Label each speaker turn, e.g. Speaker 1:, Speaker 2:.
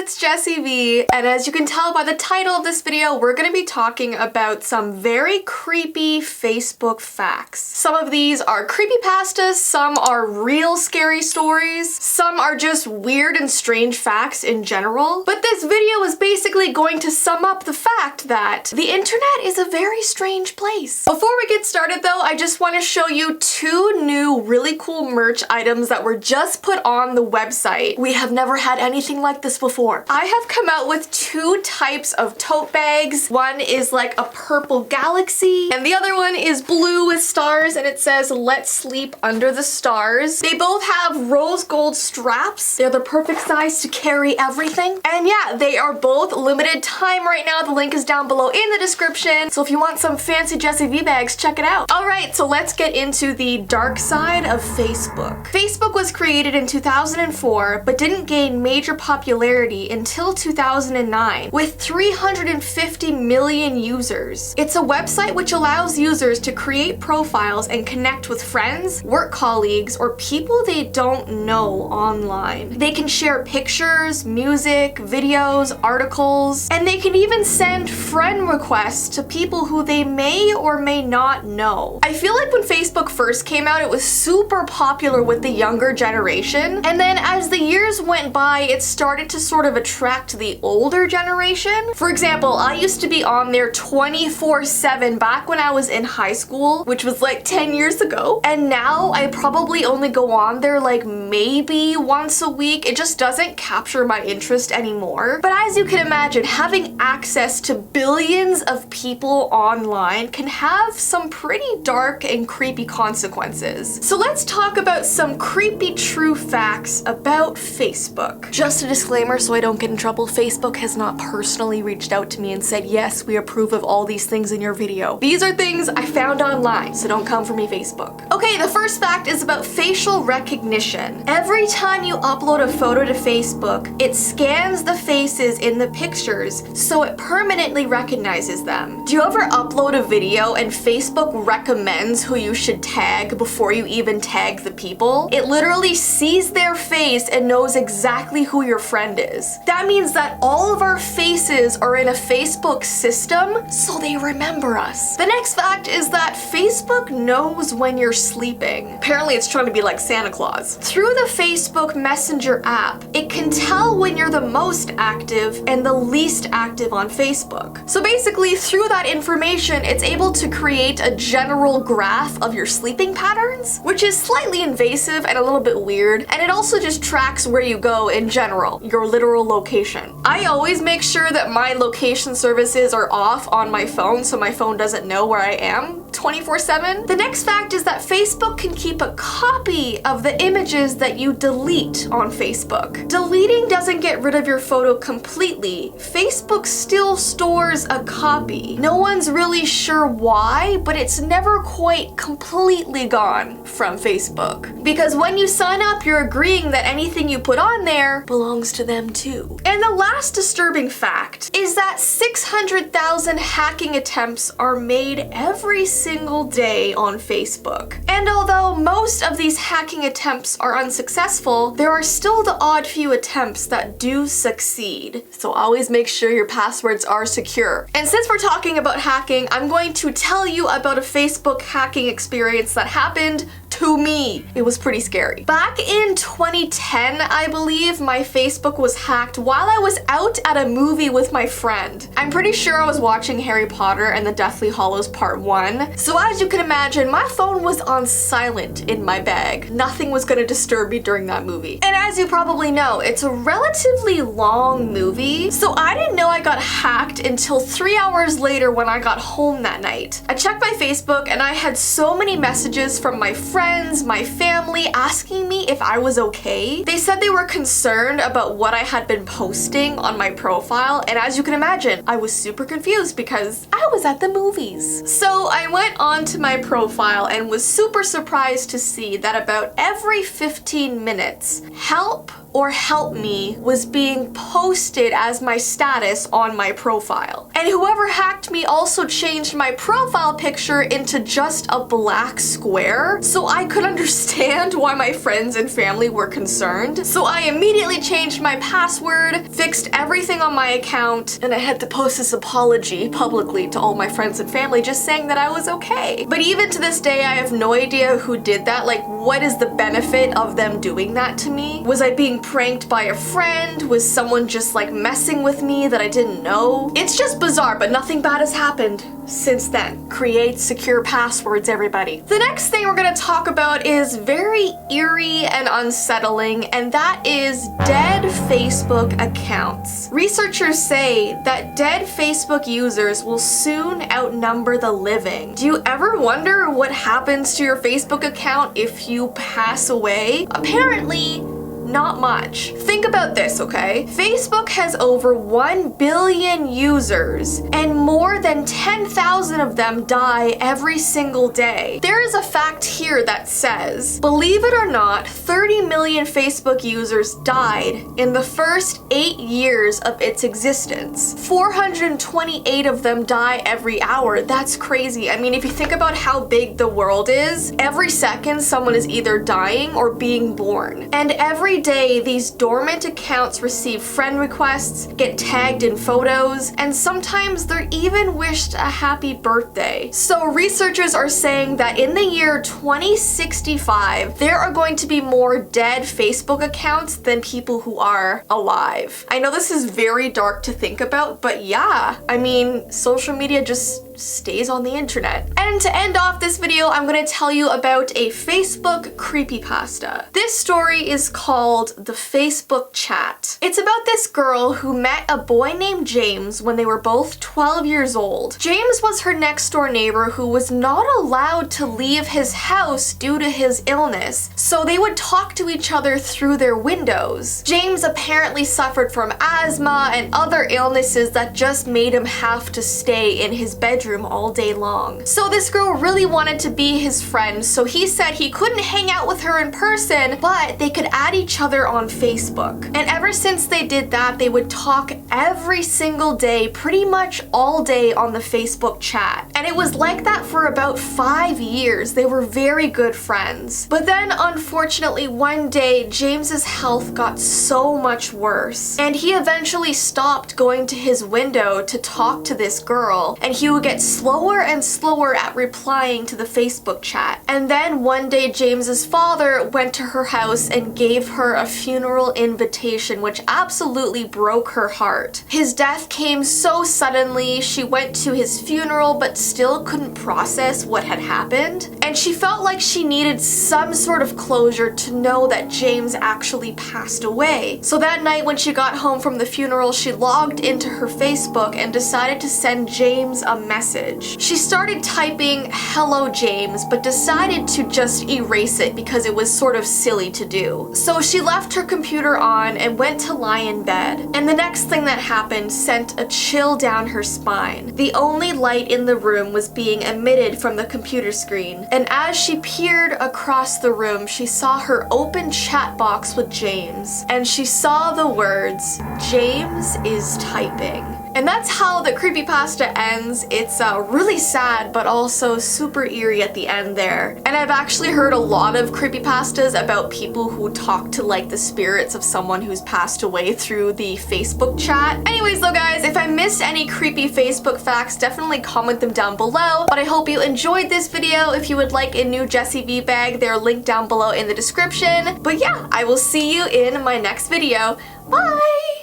Speaker 1: it's Jessii Vee, and as you can tell by the title of this video, we're going to be talking about some very creepy Facebook facts. Some of these are creepypastas, some are real scary stories, some are just weird and strange facts in general. But this video is basically going to sum up the fact that the internet is a very strange place. Before we get started though, I just want to show you two new really cool merch items that were just put on the website. We have never had anything like this before. I have come out with two types of tote bags. One is like a purple galaxy and the other one is blue with stars and it says "Let's sleep under the stars." They both have rose gold straps. They're the perfect size to carry everything. And yeah, they are both limited time right now. The link is down below in the description. So if you want some fancy Jessii Vee bags, check it out. Alright, so let's get into the dark side of Facebook. Facebook was created in 2004 but didn't gain major popularity until 2009 with 350 million users. It's a website which allows users to create profiles and connect with friends, work colleagues, or people they don't know online. They can share pictures, music, videos, articles, and they can even send friend requests to people who they may or may not know. I feel like when Facebook first came out, it was super popular with the younger generation, and then as the years went by, it started to sort of attract the older generation. For example, I used to be on there 24/7 back when I was in high school, which was like 10 years ago, and now I probably only go on there like maybe once a week. It just doesn't capture my interest anymore. But as you can imagine, having access to billions of people online can have some pretty dark and creepy consequences. So let's talk about some creepy true facts about Facebook. Just a disclaimer so I don't get in trouble, Facebook has not personally reached out to me and said, yes, we approve of all these things in your video. These are things I found online, so don't come for me, Facebook. Okay, the first fact is about facial recognition. Every time you upload a photo to Facebook, it scans the faces in the pictures so it permanently recognizes them. Do you ever upload a video and Facebook recommends who you should tag before you even tag the people? It literally sees their face and knows exactly who your friend is. That means that all of our faces are in a Facebook system, so they remember us. The next fact is that Facebook knows when you're sleeping. Apparently it's trying to be like Santa Claus. Through the Facebook Messenger app, it can tell when you're the most active and the least active on Facebook. So basically, through that information, it's able to create a general graph of your sleeping patterns, which is slightly invasive and a little bit weird, and it also just tracks where you go in general, your literal location. I always make sure that my location services are off on my phone so my phone doesn't know where I am 24/7. The next fact is that Facebook can keep a copy of the images that you delete on Facebook. Deleting doesn't get rid of your photo completely. Facebook still stores a copy. No one's really sure why, but it's never quite completely gone from Facebook. Because when you sign up, you're agreeing that anything you put on there belongs to them too. And the last disturbing fact is that 600,000 hacking attempts are made every single day on Facebook. And although most of these hacking attempts are unsuccessful, there are still the odd few attempts that do succeed. So always make sure your passwords are secure. And since we're talking about hacking, I'm going to tell you about a Facebook hacking experience that happened to me. It was pretty scary. Back in 2010, I believe, my Facebook was hacked while I was out at a movie with my friend. I'm pretty sure I was watching Harry Potter and the Deathly Hallows Part 1. So as you can imagine, my phone was on silent in my bag. Nothing was gonna disturb me during that movie. And as you probably know, it's a relatively long movie, so I didn't know I got hacked until 3 hours later when I got home that night. I checked my Facebook and I had so many messages from my friends, my family, asking me if I was okay. They said they were concerned about what I had been posting on my profile, and as you can imagine, I was super confused because I was at the movies. So I went onto my profile and was super surprised to see that about every 15 minutes, help or help me was being posted as my status on my profile. And whoever hacked me also changed my profile picture into just a black square, so I could understand why my friends and family were concerned. So I immediately changed my password, fixed everything on my account, and I had to post this apology publicly to all my friends and family, just saying that I was okay. But even to this day, I have no idea who did that. Like, what is the benefit of them doing that to me? Was I being pranked by a friend? Was someone just like messing with me that I didn't know? It's just bizarre, but nothing bad has happened since then. Create secure passwords, everybody. The next thing we're gonna talk about is very eerie and unsettling, and that is dead Facebook accounts. Researchers say that dead Facebook users will soon outnumber the living. Do you ever wonder what happens to your Facebook account if you pass away? Apparently, not much. Think about this, okay? Facebook has over 1 billion users, and more than 10,000 of them die every single day. There is a fact here that says, believe it or not, 30 million Facebook users died in the first 8 years of its existence. 428 of them die every hour. That's crazy. I mean, if you think about how big the world is, every second someone is either dying or being born. And every day, these dormant accounts receive friend requests, get tagged in photos, and sometimes they're even wished a happy birthday. So researchers are saying that in the year 2065, there are going to be more dead Facebook accounts than people who are alive. I know this is very dark to think about, but yeah, I mean, social media just stays on the internet. And to end off this video, I'm gonna tell you about a Facebook creepypasta. This story is called The Facebook Chat. It's about this girl who met a boy named James when they were both 12 years old. James was her next door neighbor who was not allowed to leave his house due to his illness, so they would talk to each other through their windows. James apparently suffered from asthma and other illnesses that just made him have to stay in his bedroom all day long. So this girl really wanted to be his friend, so he said he couldn't hang out with her in person, but they could add each other on Facebook. And ever since they did that, they would talk every single day, pretty much all day on the Facebook chat. And it was like that for about 5 years. They were very good friends. But then, unfortunately, one day, James's health got so much worse, and he eventually stopped going to his window to talk to this girl, and he would get slower and slower at replying to the Facebook chat. And then one day James's father went to her house and gave her a funeral invitation, which absolutely broke her heart. His death came so suddenly. She went to his funeral but still couldn't process what had happened, and she felt like she needed some sort of closure to know that James actually passed away. So that night when she got home from the funeral, she logged into her Facebook and decided to send James a message. She started typing "Hello James," but decided to just erase it because it was sort of silly to do. So she left her computer on and went to lie in bed. And the next thing that happened sent a chill down her spine. The only light in the room was being emitted from the computer screen. And as she peered across the room, she saw her open chat box with James. And she saw the words, "James is typing." And that's how the creepypasta ends. It's really sad, but also super eerie at the end there. And I've actually heard a lot of creepypastas about people who talk to like the spirits of someone who's passed away through the Facebook chat. Anyways though guys, if I missed any creepy Facebook facts, definitely comment them down below. But I hope you enjoyed this video. If you would like a new Jessii Vee bag, they're linked down below in the description. But yeah, I will see you in my next video. Bye!